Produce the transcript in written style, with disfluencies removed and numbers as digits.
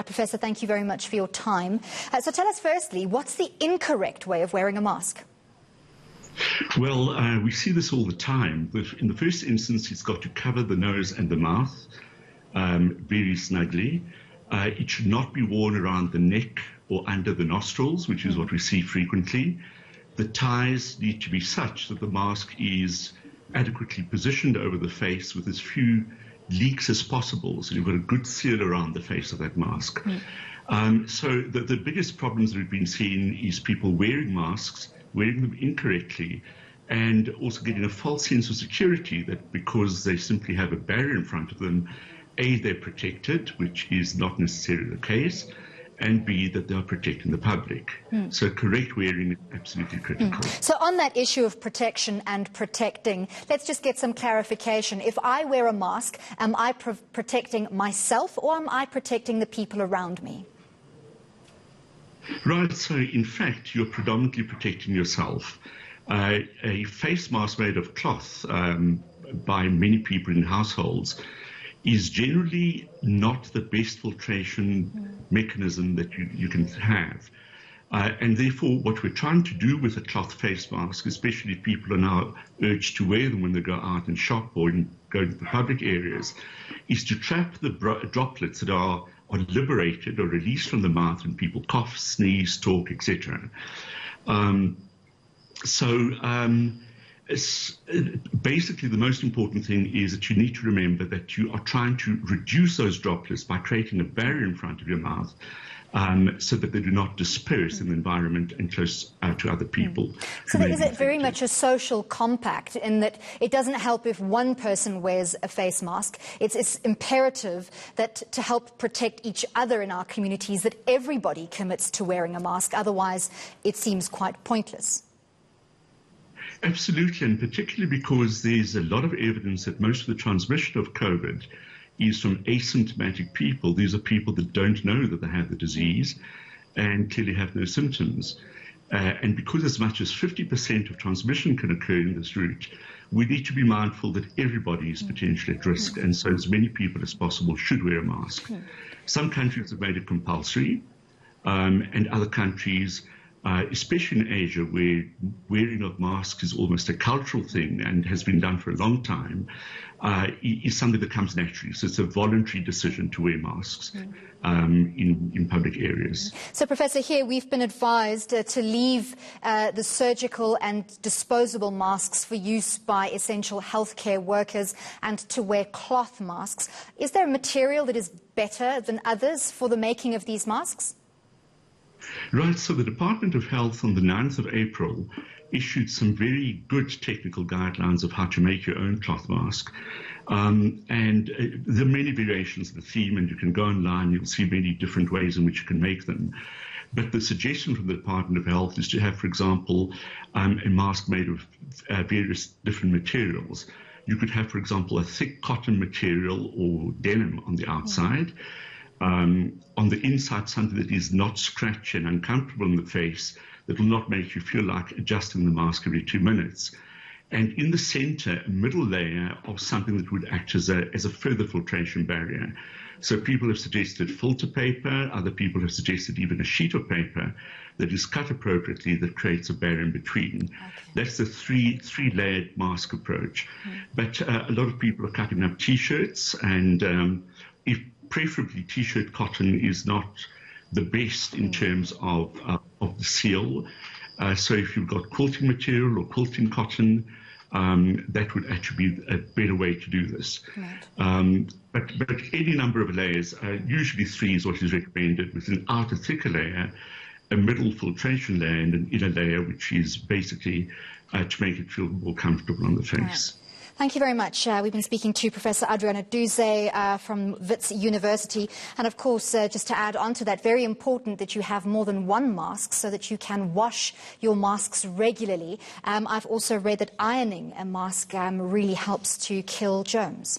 Professor, thank you very much for your time. So tell us firstly, what's the incorrect way of wearing a mask? Well, we see this all the time. In the first instance, it's got to cover the nose and the mouth very snugly. It should not be worn around the neck or under the nostrils, which is what we see frequently. The ties need to be such that the mask is adequately positioned over the face with as few leaks as possible, so you've got a good seal around the face of that mask. So the biggest problems that we've been seeing is people wearing masks, wearing them incorrectly, and also getting a false sense of security that because they simply have a barrier in front of them, A, they're protected, which is not necessarily the case, and B, that they are protecting the public. So correct wearing is absolutely critical. So on that issue of protection and protecting, let's just get some clarification. If I wear a mask, am I protecting myself or am I protecting the people around me? Right, so in fact, you're predominantly protecting yourself. A face mask made of cloth by many people in households is generally not the best filtration mechanism that you can have. And therefore, what we're trying to do with a cloth face mask, especially if people are now urged to wear them when they go out and shop or go to the public areas, is to trap the droplets that are liberated or released from the mouth when people cough, sneeze, talk, etc. Basically, the most important thing is that you need to remember that you are trying to reduce those droplets by creating a barrier in front of your mouth so that they do not disperse in the environment and close to other people. So is it very much a social compact in that it doesn't help if one person wears a face mask? It's imperative that to help protect each other in our communities that everybody commits to wearing a mask. Otherwise, it seems quite pointless. Absolutely, and particularly because there's a lot of evidence that most of the transmission of COVID is from asymptomatic people. These are people that don't know that they have the disease and clearly have no symptoms. And because as much as 50% of transmission can occur in this route, we need to be mindful that everybody is potentially at risk, and so as many people as possible should wear a mask. Some countries have made it compulsory, and other countries, especially in Asia, where wearing of masks is almost a cultural thing and has been done for a long time, is something that comes naturally. So it's a voluntary decision to wear masks in public areas. So, Professor, here we've been advised to leave the surgical and disposable masks for use by essential healthcare workers and to wear cloth masks. Is there a material that is better than others for the making of these masks? Right, so the Department of Health on the 9th of April issued some very good technical guidelines of how to make your own cloth mask. And there are many variations of the theme, and you can go online, you'll see many different ways in which you can make them. But the suggestion from the Department of Health is to have, for example, a mask made of various different materials. You could have, for example, a thick cotton material or denim on the outside. On the inside, something that is not scratchy and uncomfortable in the face, that will not make you feel like adjusting the mask every 2 minutes. And in the center, a middle layer of something that would act as a further filtration barrier. So people have suggested filter paper, other people have suggested even a sheet of paper that is cut appropriately that creates a barrier in between. That's the three-layered mask approach. But a lot of people are cutting up T-shirts, and preferably T-shirt cotton is not the best in terms of the seal. So if you've got quilting material or quilting cotton, that would actually be a better way to do this. But any number of layers, usually 3 is what is recommended, with an outer thicker layer, a middle filtration layer, and an inner layer, which is basically to make it feel more comfortable on the face. Thank you very much. We've been speaking to Professor Adriana Duze from Wits University. And of course, just to add on to that, very important that you have more than one mask so that you can wash your masks regularly. I've also read that ironing a mask really helps to kill germs.